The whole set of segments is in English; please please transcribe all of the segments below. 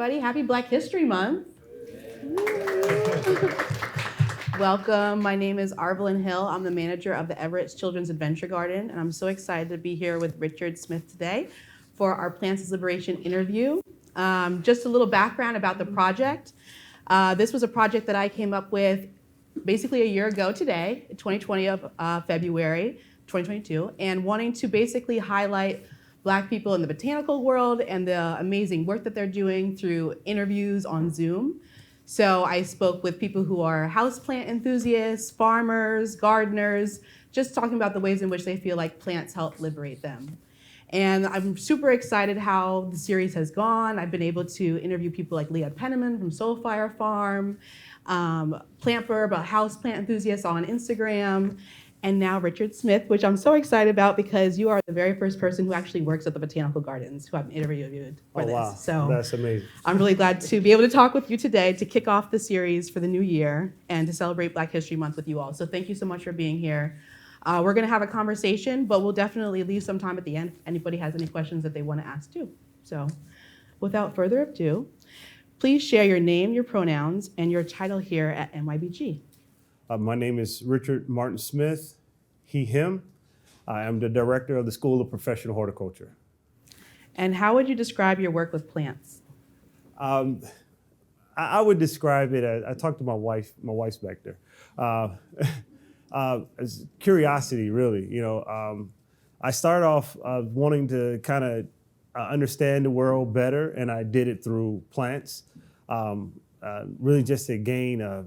everybody. Happy Black History Month. Welcome. My name is Arvolyn Hill. I'm the manager of the Everett's Children's Adventure Garden, and I'm so excited to be here with Richard Smith today for our Plants as Liberation interview. Just a little background about the project. This was a project that I came up with basically a year ago today, 2020 of February 2022, and wanting to basically highlight Black people in the botanical world and the amazing work that they're doing through interviews on Zoom. So I spoke with people who are houseplant enthusiasts, farmers, gardeners, just talking about the ways in which they feel like plants help liberate them. And I'm super excited how the series has gone. I've been able to interview people like Leah Penniman from Soulfire Farm, Plantburb, a houseplant enthusiast on Instagram, and now Richard Smith, which I'm so excited about because you are the very first person who actually works at the Botanical Gardens who I've interviewed for this. Wow. So That's amazing. I'm really glad to be able to talk with you today to kick off the series for the new year and to celebrate Black History Month with you all. So thank you so much for being here. We're going to have a conversation, but we'll definitely leave some time at the end if anybody has any questions that they want to ask too. So without further ado, please share your name, your pronouns, and your title here at NYBG. My name is Richard Martin Smith, he, him. I am the director of the School of Professional Horticulture. And how would you describe your work with plants? I would describe it as, I talked to my wife's back there, as curiosity, really. You know, I started off wanting to kind of understand the world better, and I did it through plants, really just to gain a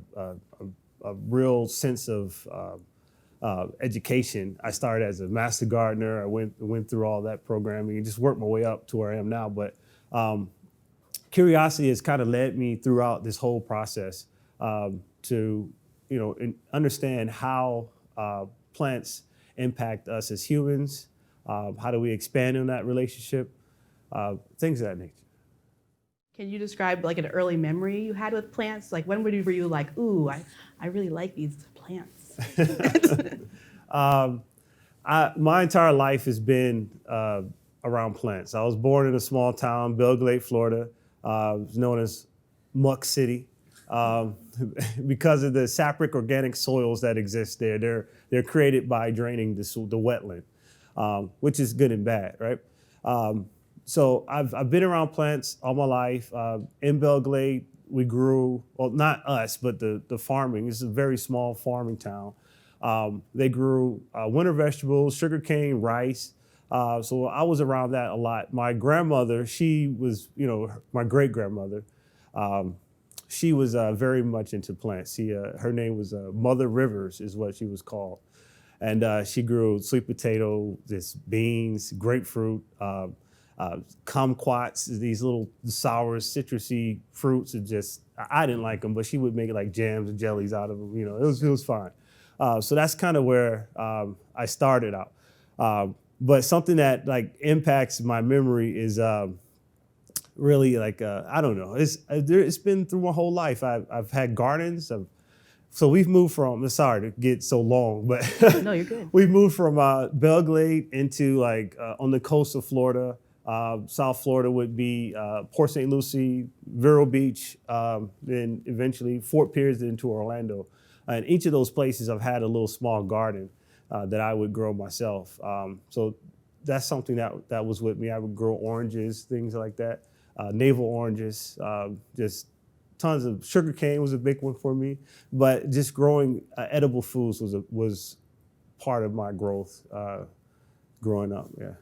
real sense of education. I started as a master gardener. I went through all that programming and just worked my way up to where I am now. But curiosity has kind of led me throughout this whole process to, understand how plants impact us as humans. How do we expand on that relationship? Things of that nature. Can you describe like an early memory you had with plants? Like when were you like, ooh, I really like these plants? My entire life has been around plants. I was born in a small town, Belgrade, Florida. It's known as Muck City because of the sapric organic soils that exist there. They're created by draining the wetland, which is good and bad, right? So I've been around plants all my life. In Belgrade, we grew, well, not us, but the farming. This is a very small farming town. They grew winter vegetables, sugarcane, rice. So I was around that a lot. My grandmother, she was, my great-grandmother, she was very much into plants. Her name was Mother Rivers is what she was called. And she grew sweet potato, beans, grapefruit, kumquats, these little sour, citrusy fruits. I didn't like them, but she would make like jams and jellies out of them. It was fine. So that's kind of where I started out. But something that like impacts my memory is really like, I don't know. It's been through my whole life. I've had gardens. So we've moved from, sorry to get so long, but No, you're good. We've moved from Belgrade into like on the coast of Florida. South Florida would be Port St. Lucie, Vero Beach, then eventually Fort Pierce into Orlando. And each of those places I've had a little small garden that I would grow myself. So that's something that was with me. I would grow oranges, things like that, navel oranges, just tons of sugarcane was a big one for me. But just growing edible foods was part of my growth growing up, yeah.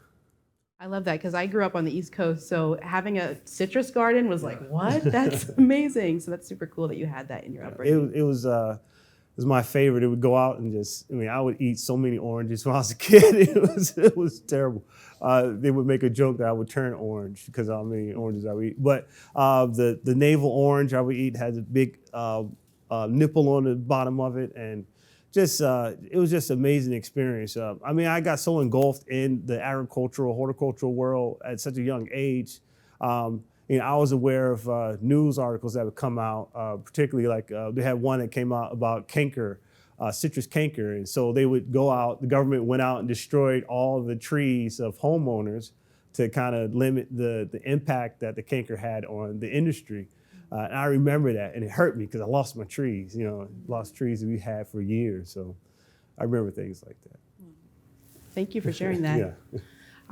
I love that because I grew up on the East Coast, so having a citrus garden was like, what? That's amazing. So that's super cool that you had that in your upbringing. It was my favorite. It would go out and I would eat so many oranges when I was a kid. It was terrible. They would make a joke that I would turn orange because how many oranges I would eat. But the navel orange I would eat had a big nipple on the bottom of it, and it was just an amazing experience. I got so engulfed in the agricultural, horticultural world at such a young age. I was aware of news articles that would come out, particularly like they had one that came out about canker, citrus canker. And so they would go out, the government went out and destroyed all the trees of homeowners to kind of limit the impact that the canker had on the industry. And I remember that, and it hurt me because I lost my trees, lost trees that we had for years. So I remember things like that. Thank you for sharing that. Yeah.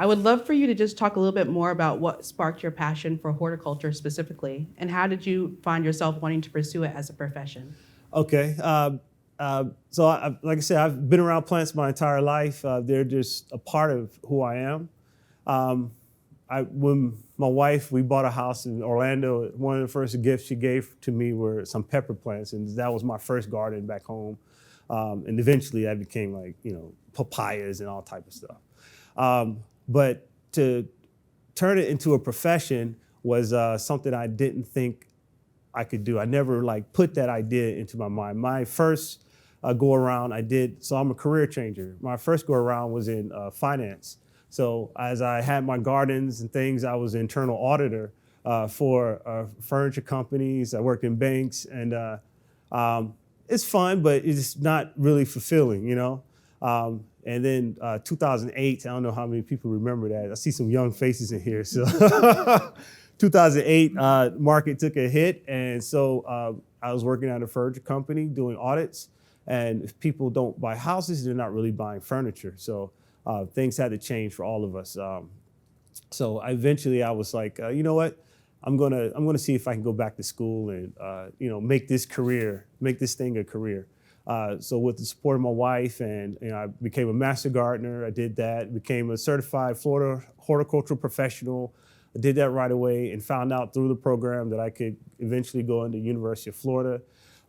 I would love for you to just talk a little bit more about what sparked your passion for horticulture specifically, and how did you find yourself wanting to pursue it as a profession? Okay. So like I said, I've been around plants my entire life. They're just a part of who I am. When my wife, we bought a house in Orlando, one of the first gifts she gave to me were some pepper plants, and that was my first garden back home. And eventually that became like, papayas and all type of stuff. But to turn it into a profession was something I didn't think I could do. I never put that idea into my mind. My first go around so I'm a career changer. My first go around was in finance. So as I had my gardens and things, I was internal auditor for furniture companies. I worked in banks, and it's fun, but it's not really fulfilling, And then 2008, I don't know how many people remember that. I see some young faces in here. So 2008, market took a hit, and so I was working at a furniture company doing audits. And if people don't buy houses, they're not really buying furniture. So things had to change for all of us. So eventually I was like, you know what? I'm gonna see if I can go back to school and make this thing a career. So with the support of my wife, and I became a master gardener. I did that. Became a certified Florida horticultural professional. I did that right away, and found out through the program that I could eventually go into University of Florida.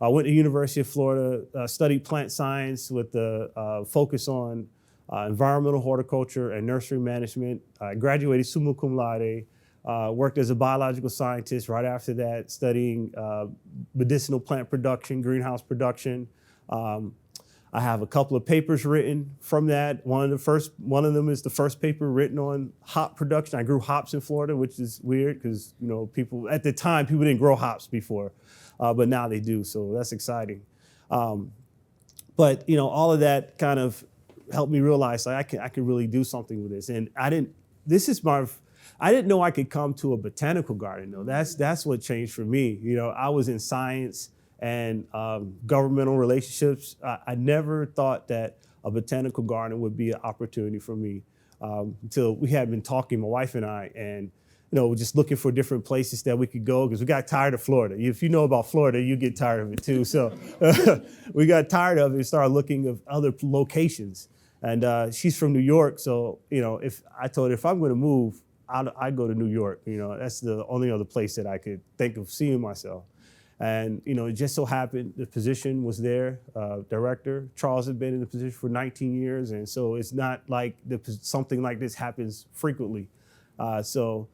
I went to University of Florida, studied plant science with the focus on environmental horticulture and nursery management. I graduated summa cum laude, worked as a biological scientist right after that, studying medicinal plant production, greenhouse production. I have a couple of papers written from that. One of them is the first paper written on hop production. I grew hops in Florida, which is weird because people at the time didn't grow hops before, but now they do. So that's exciting. But all of that kind of helped me realize I could really do something with this. And I didn't know I could come to a botanical garden though. That's what changed for me. I was in science and governmental relationships. I never thought that a botanical garden would be an opportunity for me until we had been talking, my wife and I, and just looking for different places that we could go because we got tired of Florida. If you know about Florida, you get tired of it too. So we got tired of it and started looking at other locations. And she's from New York, so if I told her if I'm going to move, I'd go to New York. That's the only other place that I could think of seeing myself. And it just so happened the position was there. Director Charles had been in the position for 19 years, and so it's not like something like this happens frequently. So,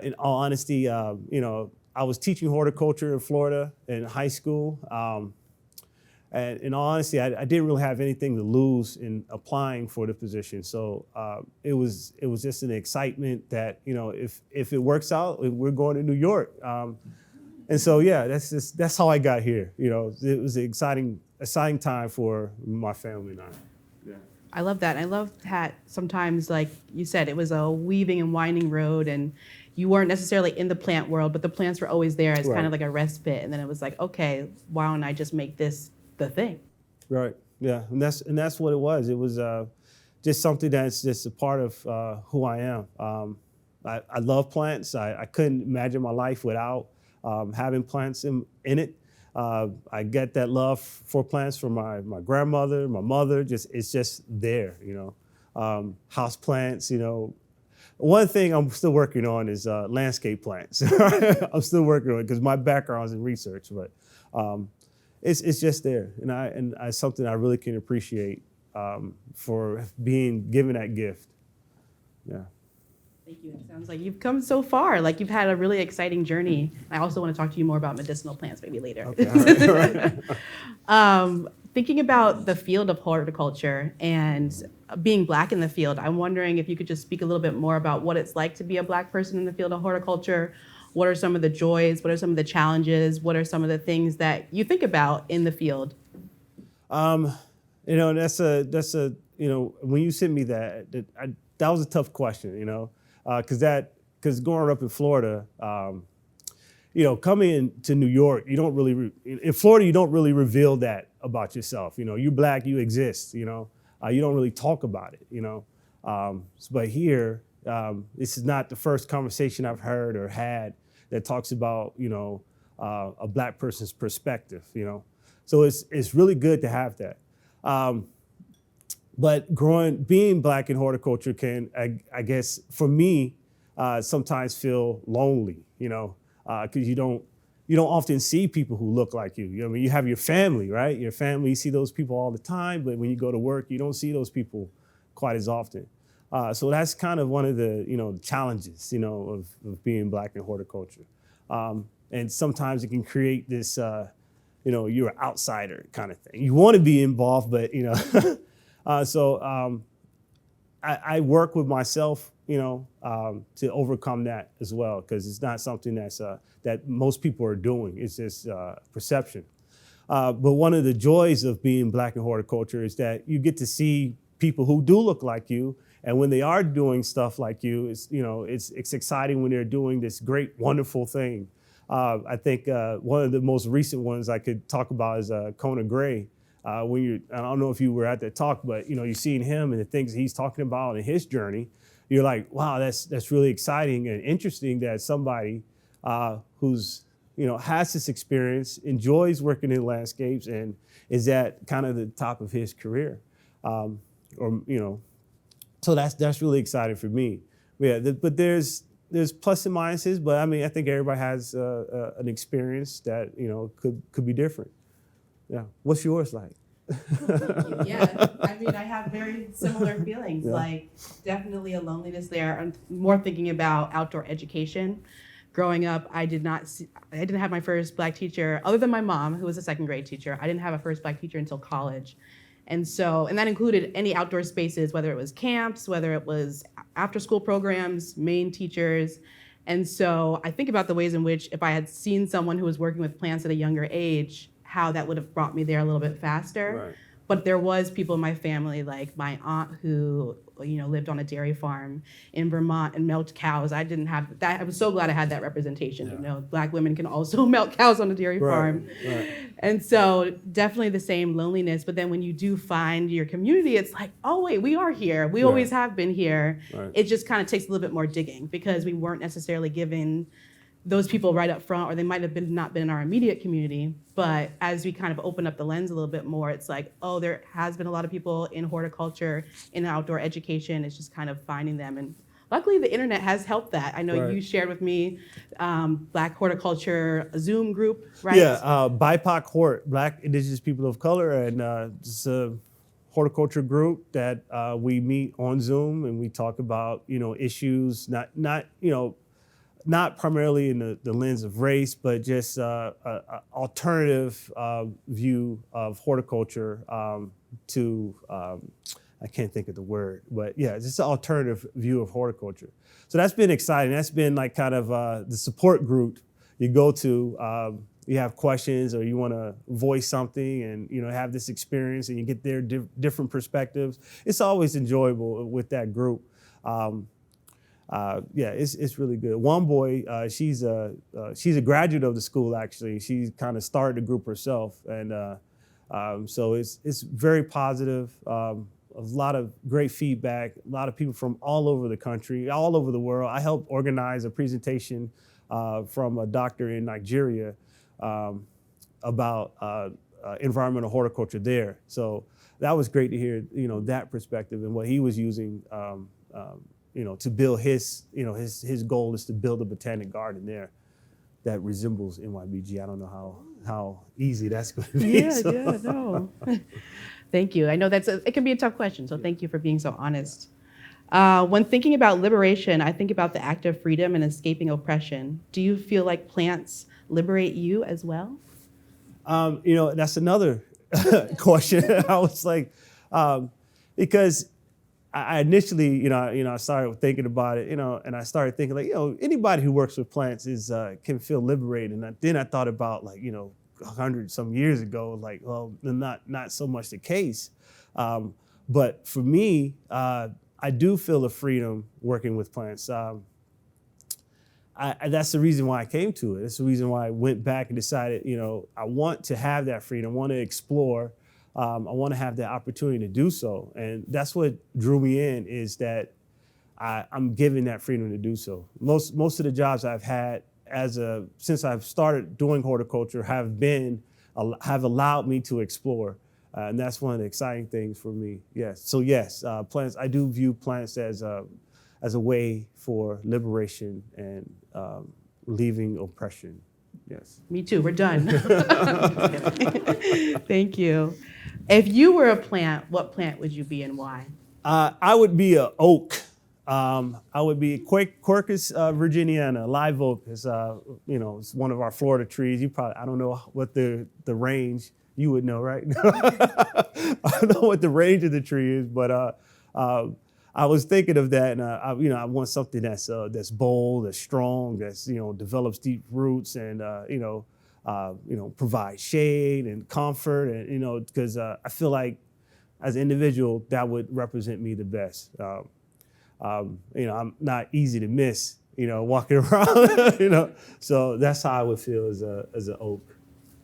in all honesty, I was teaching horticulture in Florida in high school. And in all honesty, I didn't really have anything to lose in applying for the position. So it was just an excitement that if it works out, we're going to New York. And so yeah, that's how I got here. It was an exciting time for my family and I. Yeah. I love that. I love that sometimes, like you said, it was a weaving and winding road, and you weren't necessarily in the plant world, but the plants were always there as kind of like a respite. And then it was like, okay, why don't I just make this the thing? Right. Yeah. And that's what it was. It was just something that's just a part of who I am. I love plants. I couldn't imagine my life without having plants in it. I get that love for plants from my grandmother, my mother. It's just there. House plants. One thing I'm still working on is landscape plants. I'm still working on it because my background is in research, but. It's just there, and it's something I really can appreciate for being given that gift. Yeah. Thank you. It sounds like you've come so far. Like you've had a really exciting journey. I also want to talk to you more about medicinal plants maybe later. Okay. All right. Thinking about the field of horticulture and being Black in the field, I'm wondering if you could just speak a little bit more about what it's like to be a Black person in the field of horticulture. What are some of the joys? What are some of the challenges? What are some of the things that you think about in the field? That's a when you sent me that was a tough question. because growing up in Florida, coming to New York, you don't really, in Florida, you don't really reveal that about yourself. You're Black, you exist, you don't really talk about it, but here, this is not the first conversation I've heard or had that talks about, a Black person's perspective, So it's really good to have that. But being Black in horticulture can, I guess, for me, sometimes feel lonely, because you don't often see people who look like you. You have your family, right? Your family, you see those people all the time, but when you go to work, you don't see those people quite as often. So that's kind of one of the, challenges, of being Black in horticulture. And sometimes it can create this, you're an outsider kind of thing. You want to be involved, but, so I work with myself, to overcome that as well, because it's not something that most people are doing. It's just perception. But one of the joys of being Black in horticulture is that you get to see people who do look like you, and when they are doing stuff like you, it's exciting when they're doing this great, wonderful thing. I think one of the most recent ones I could talk about is Kona Gray. I don't know if you were at that talk, but you're seeing him and the things he's talking about in his journey. You're like, wow, that's really exciting and interesting that somebody who's has this experience, enjoys working in landscapes, and is at kind of the top of his career, So that's really exciting for me. Yeah, but there's plus and minuses, but I think everybody has an experience that could be different. Yeah, what's yours like? Yeah, I have very similar feelings. Yeah. Like definitely a loneliness there. I'm more thinking about outdoor education. Growing up, I didn't have my first Black teacher, other than my mom, who was a second grade teacher. I didn't have a first Black teacher until college. And that included any outdoor spaces, whether it was camps, whether it was after school programs, main teachers. And so I think about the ways in which if I had seen someone who was working with plants at a younger age, how that would have brought me there a little bit faster. Right. But there was people in my family, like my aunt who, lived on a dairy farm in Vermont and milked cows. I didn't have that. I was so glad I had that representation. Yeah. Black women can also milk cows on a dairy farm. Right. And so definitely the same loneliness. But then when you do find your community, it's like, oh, wait, we are here. We always have been here. Right. It just kind of takes a little bit more digging because we weren't necessarily given those people right up front, or they might have not been in our immediate community. But as we kind of open up the lens a little bit more, it's like, oh, there has been a lot of people in horticulture, in outdoor education. It's just kind of finding them. And luckily, the internet has helped that. I know you shared with me Black Horticulture Zoom group, right? Yeah, BIPOC Hort, Black Indigenous People of Color, and it's a horticulture group that we meet on Zoom and we talk about, issues, not primarily in the lens of race, but just an alternative view of horticulture to, I can't think of the word, but yeah, just an alternative view of horticulture. So that's been exciting. That's been like kind of the support group you go to. You have questions or you want to voice something and, have this experience and you get their different perspectives. It's always enjoyable with that group. It's really good. One boy, she's a graduate of the school actually. She kind of started the group herself, and so it's very positive. A lot of great feedback. A lot of people from all over the country, all over the world. I helped organize a presentation from a doctor in Nigeria about environmental horticulture there. So that was great to hear, that perspective and what he was using. To build his goal is to build a botanic garden there that resembles NYBG. I don't know how easy that's going to be. Thank you. I know it can be a tough question, so thank you for being so honest. When thinking about liberation, I think about the act of freedom and escaping oppression. Do you feel like plants liberate you as well? That's another question. I was like, because I initially, I started thinking about it, and I started thinking like, anybody who works with plants can feel liberated. And then I thought about 100 some years ago, not so much the case. But for me, I do feel a freedom working with plants. That's the reason why I came to it. That's the reason why I went back and decided, I want to have that freedom, I want to explore. I want to have that opportunity to do so. And that's what drew me in, is that I'm given that freedom to do so. Most of the jobs I've had since I've started doing horticulture have allowed me to explore. And that's one of the exciting things for me. Yes. So yes, plants, I do view plants as a way for liberation and relieving oppression. Yes. Me too. We're done. Thank you. If you were a plant, what plant would you be and why? I would be an oak. I would be Quercus virginiana, live oak. It's it's one of our Florida trees. I don't know what the range. You would know, right? I don't know what the range of the tree is, but I was thinking of that, and I want something that's bold, that's strong, that's develops deep roots, and provide shade and comfort, and because I feel like as an individual that would represent me the best. I'm not easy to miss, walking around, so that's how I would feel as an oak.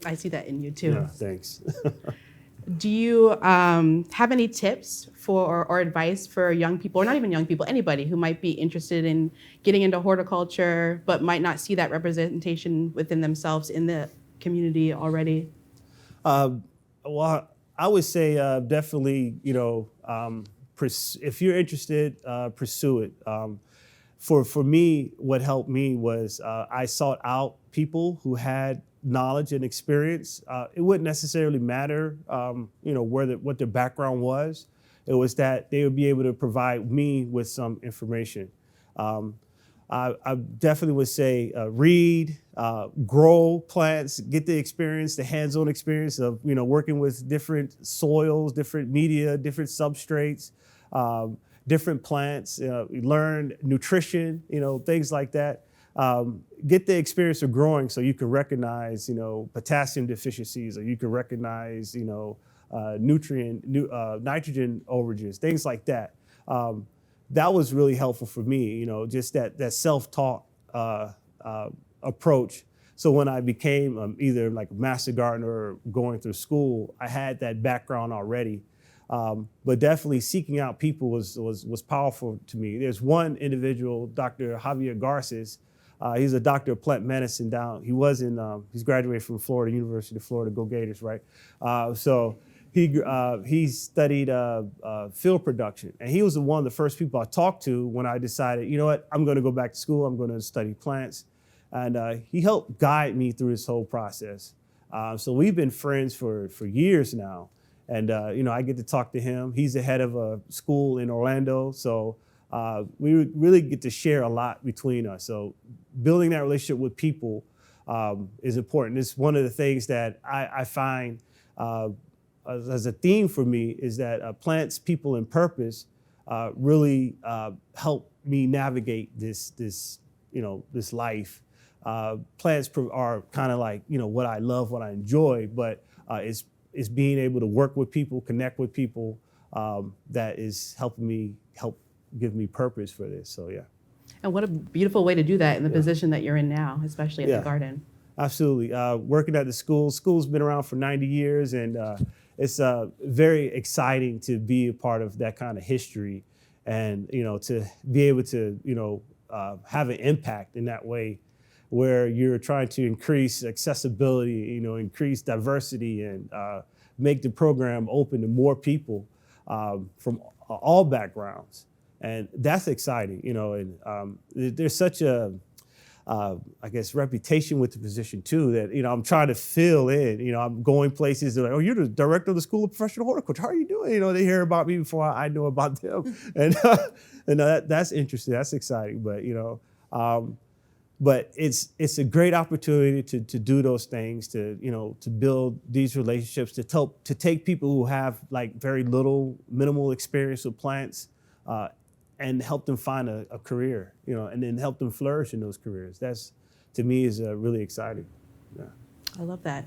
I see that in you too. Yeah, thanks. Do you have any tips or advice for young people, or not even young people, anybody who might be interested in getting into horticulture but might not see that representation within themselves in the community already? Well, I would say definitely, if you're interested, pursue it. For me, what helped me was I sought out people who had knowledge and experience. It wouldn't necessarily matter, what their background was. It was that they would be able to provide me with some information. I definitely would say read, grow plants, get the experience, the hands-on experience of working with different soils, different media, different substrates, different plants. Learn nutrition, things like that. Get the experience of growing so you can recognize, potassium deficiencies, or you can recognize, nitrogen overages, things like that. That was really helpful for me, just that self-taught approach. So when I became either like a master gardener or going through school, I had that background already. But definitely seeking out people was powerful to me. There's one individual, Dr. Javier Garces. He's a doctor of plant medicine he's graduated from University of Florida, go Gators, right? So he studied field production, and he was one of the first people I talked to when I decided, I'm going to go back to school, I'm going to study plants. And he helped guide me through this whole process. So we've been friends for years now. And, I get to talk to him. He's the head of a school in Orlando. So we really get to share a lot between us. So building that relationship with people is important. It's one of the things that I find as a theme for me is that plants, people, and purpose really help me navigate this life. Plants are kind of like, what I love, what I enjoy, but it's being able to work with people, connect with people that is helping help give me purpose for this. So, yeah. And what a beautiful way to do that in the position that you're in now, especially at the garden. Absolutely. Working at the school's been around for 90 years, and it's very exciting to be a part of that kind of history, and, to be able to, have an impact in that way, where you're trying to increase accessibility, increase diversity, and make the program open to more people from all backgrounds. And that's exciting, and there's such a, reputation with the position too, that, I'm trying to fill in, I'm going places, they're like, oh, you're the director of the School of Professional Horticulture, how are you doing? They hear about me before I know about them. And, that's interesting, that's exciting, but it's a great opportunity to do those things, to build these relationships, to take people who have like very minimal experience with plants, and help them find a career, and then help them flourish in those careers. That's, to me, is really exciting. Yeah. I love that.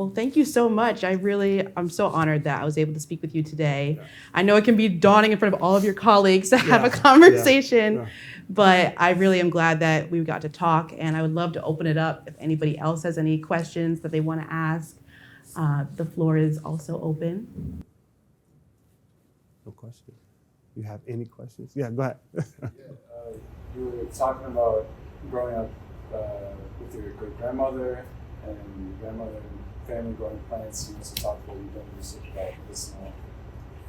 Well, thank you so much. I'm so honored that I was able to speak with you today. I know it can be daunting in front of all of your colleagues to have a conversation, but I really am glad that we got to talk, and I would love to open it up if anybody else has any questions that they want to ask. The floor is also open. No question. You have any questions? Yeah, go ahead. You were talking about growing up with your great grandmother and your grandmother and family growing plants. You also talked about you've done research about medicinal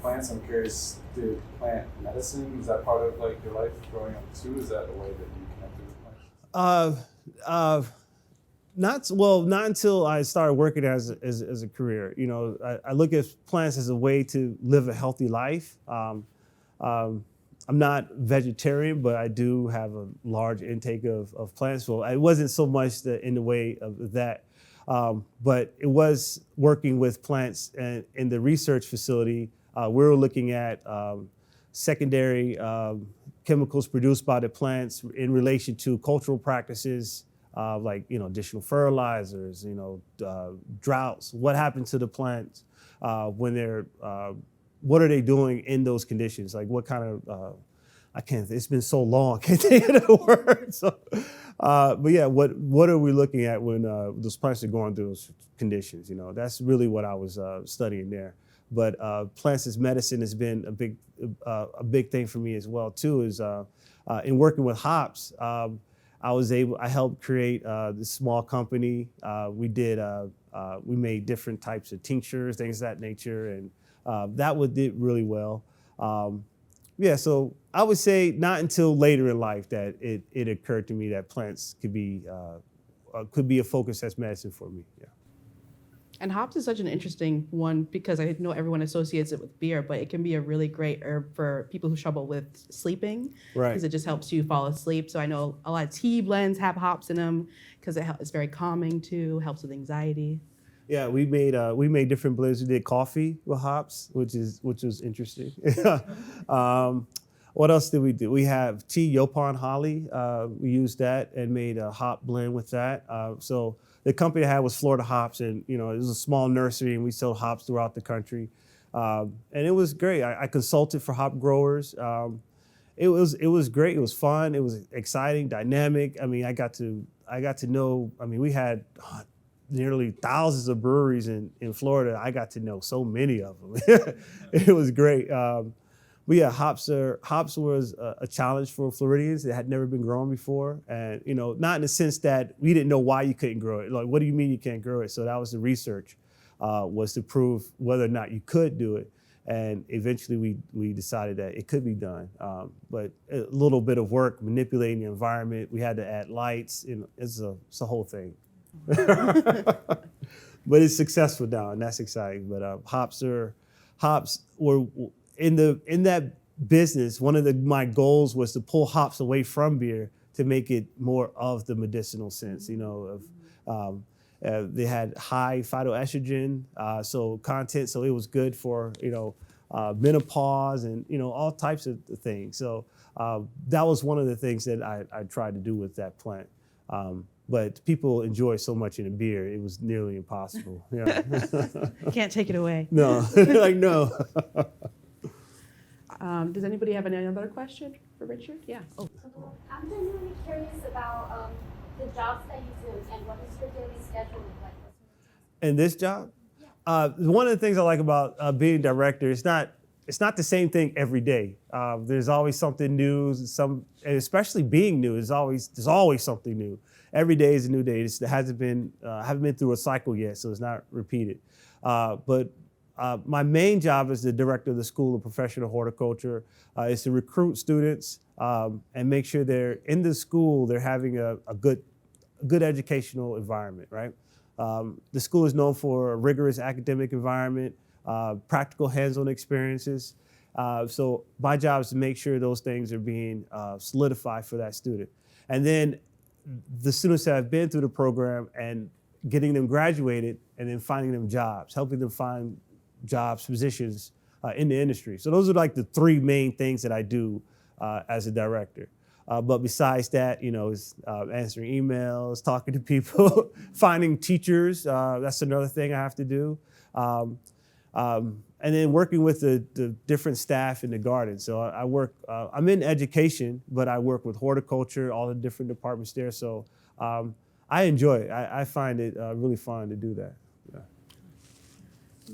plants. I'm curious, did plant medicine, is that part of like your life growing up too? Is that a way that you connected with plants? Not until I started working as a career. You know, I look at plants as a way to live a healthy life. I'm not vegetarian, but I do have a large intake of plants. So it wasn't so much in the way of that, but it was working with plants. And in the research facility, we were looking at secondary chemicals produced by the plants in relation to cultural practices, like, you know, additional fertilizers, you know, droughts. What happened to the plants when they're what are they doing in those conditions? Like what kind of, it's been so long, I can't think of the word. So, but yeah, what are we looking at when those plants are going through those conditions? You know, that's really what I was studying there. But plants as medicine has been a big thing for me as well too, is in working with hops, I helped create this small company. We made different types of tinctures, things of that nature, and that did really well. So I would say not until later in life that it occurred to me that plants could be a focus as medicine for me. Yeah. And hops is such an interesting one because I know everyone associates it with beer, but it can be a really great herb for people who struggle with sleeping, Right. Because it just helps you fall asleep. So I know a lot of tea blends have hops in them because it's very calming too, helps with anxiety. Yeah, we made different blends. We did coffee with hops, which was interesting. What else did we do? We have tea, Yopon holly. We used that and made a hop blend with that. So the company I had was Florida Hops, and you know it was a small nursery, and we sold hops throughout the country, and it was great. I consulted for hop growers. It was great. It was fun. It was exciting, dynamic. I mean, I got to know. I mean, we had nearly thousands of breweries in Florida. I got to know so many of them. It was great. But yeah, hops was a challenge for Floridians. It had never been grown before. And, you know, not in the sense that we didn't know why you couldn't grow it. Like, what do you mean you can't grow it? So that was the research, was to prove whether or not you could do it. And eventually we decided that it could be done. But a little bit of work manipulating the environment. We had to add lights. You know, it's a whole thing. But it's successful now, and that's exciting. But hops were in that business. One of my goals was to pull hops away from beer to make it more of the medicinal sense. You know, they had high phytoestrogen content, so it was good for menopause and all types of things. So that was one of the things that I tried to do with that plant. But people enjoy so much in a beer, it was nearly impossible. Yeah. Can't take it away. No, like no. Does anybody have any other question for Richard? Yeah. Oh. I'm genuinely curious about the jobs that you do and what is your daily schedule like? And this job? One of the things I like about being director, it's not the same thing every day. There's always something new, and especially being new, there's always something new. Every day is a new day. I haven't been through a cycle yet, so it's not repeated. But my main job as the director of the School of Professional Horticulture is to recruit students and make sure they're in the school, they're having a good educational environment, right? The school is known for a rigorous academic environment, practical hands-on experiences. So my job is to make sure those things are being solidified for that student. And then the students that have been through the program and getting them graduated and then finding them jobs, helping them find jobs, positions in the industry. So those are like the three main things that I do as a director. But besides that, it's answering emails, talking to people, finding teachers. That's another thing I have to do. And then working with the different staff in the garden. So I work, I'm in education, but I work with horticulture, all the different departments there. So I enjoy it. I find it really fun to do that. Yeah.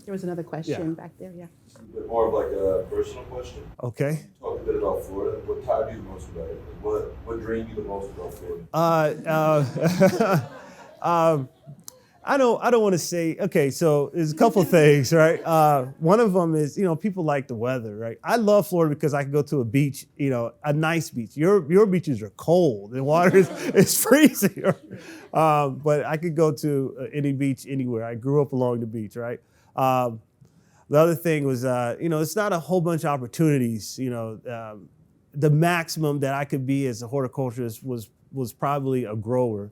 There was another question back there, yeah. A bit more of like a personal question. Okay. Talk a bit about Florida. What tied you the most about it? What drained you the most about Florida? I don't want to say, okay, so there's a couple things, right? One of them is, people like the weather, right? I love Florida because I can go to a beach, a nice beach. Your beaches are cold. The water is freezing. But I could go to any beach anywhere. I grew up along the beach, right? The other thing was, it's not a whole bunch of opportunities. The maximum that I could be as a horticulturist was probably a grower.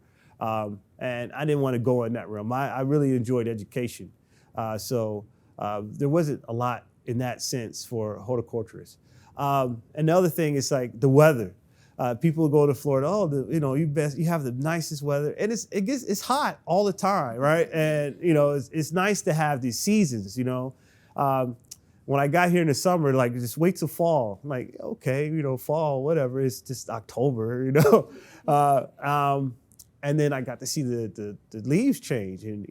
And I didn't want to go in that realm. I really enjoyed education. So there wasn't a lot in that sense for horticulturists. And the other thing is like the weather. People go to Florida, you have the nicest weather. And it's hot all the time, right? And, it's nice to have these seasons, When I got here in the summer, like, just wait till fall. I'm like, okay, fall, whatever. It's just October, And then I got to see the leaves change, and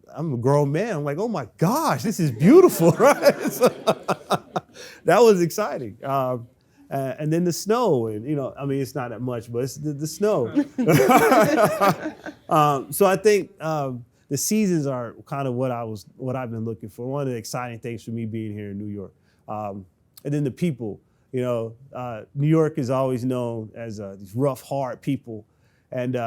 I'm a grown man. I'm like, oh my gosh, this is beautiful, right? So, that was exciting. And then the snow, and it's not that much, but it's the snow. So I think the seasons are kind of what I've been looking for. One of the exciting things for me being here in New York, and then the people. New York is always known as these rough, hard people. And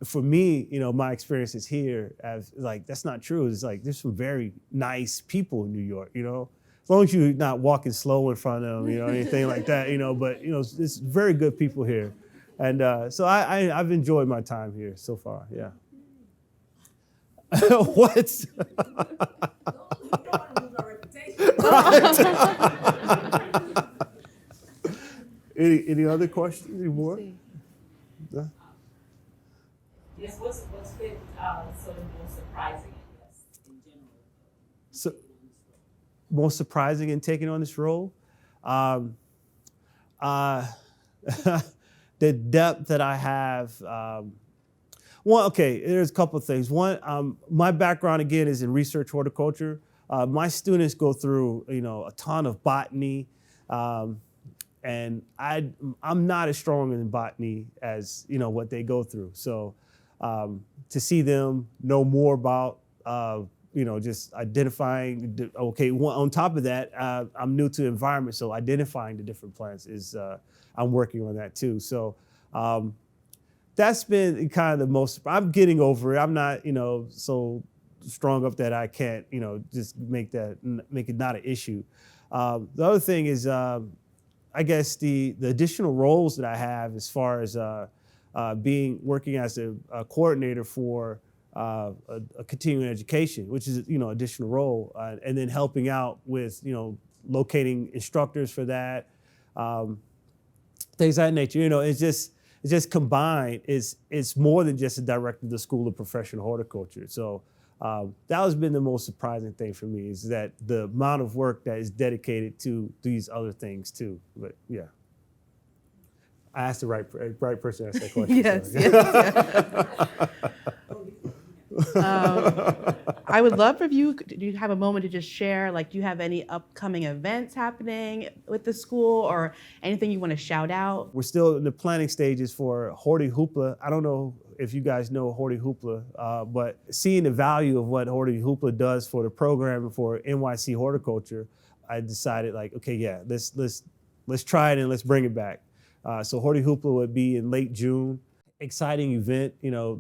for me, my experiences here, that's not true. It's like there's some very nice people in New York, as long as you're not walking slow in front of them, anything like that, but, it's very good people here. And so I've enjoyed my time here so far, yeah. What? Any other questions? Any more? Yeah. Yes, what's been sort of most surprising, I guess, in general? So, most surprising in taking on this role? The depth that I have. There's a couple of things. One, my background, again, is in research horticulture. My students go through, a ton of botany. And I'm not as strong in botany as, what they go through. So to see them know more about, just identifying, on top of that, I'm new to environment, so identifying the different plants is, I'm working on that too. So that's been kind of the most, I'm getting over it. I'm not, so strong up that I can't, just make it not an issue. The other thing is, I guess the additional roles that I have as far as working as a coordinator for a continuing education, which is additional role, and then helping out with locating instructors for that, things of that nature. It's just combined. It's more than just a director of the School of Professional Horticulture. So that has been the most surprising thing for me, is that the amount of work that is dedicated to these other things too. But yeah, I asked the right person to ask that question. Yes, I would love if do you have a moment to just share, like, do you have any upcoming events happening with the school or anything you want to shout out? We're still in the planning stages for Horticulture. I don't know if you guys know Horticulture, but seeing the value of what Horticulture does for the program for NYC Horticulture, I decided, like, okay, yeah, let's try it and let's bring it back. So Horticulture would be in late June. Exciting event,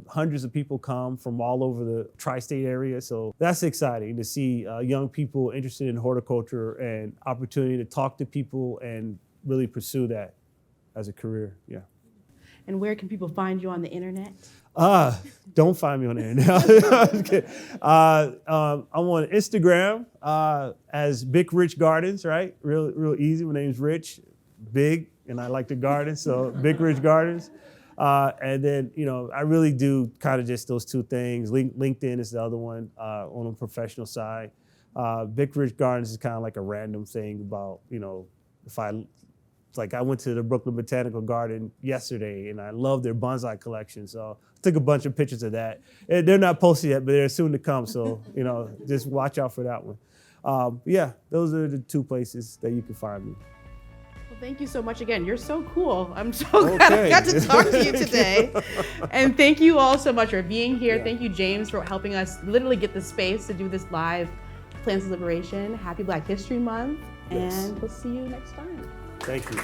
hundreds of people come from all over the tri-state area. So that's exciting to see young people interested in horticulture and opportunity to talk to people and really pursue that as a career, yeah. And where can people find you on the internet? Don't find me on the internet. I'm on Instagram as Big Rich Gardens, right? Real easy. My name's Rich, big, and I like to garden, so Big Ridge Gardens. And then, I really do kind of just those two things. LinkedIn is the other one on the professional side. Big Ridge Gardens is kind of like a random thing about, I went to the Brooklyn Botanical Garden yesterday and I love their bonsai collection. So I took a bunch of pictures of that. And they're not posted yet, but they're soon to come. So, just watch out for that one. Yeah, those are the two places that you can find me. Well, thank you so much again. You're so cool. I'm so glad I got to talk to you today. And thank you all so much for being here. Yeah. Thank you, James, for helping us literally get the space to do this live Plants of Liberation. Happy Black History Month. Yes. And we'll see you next time. Thank you.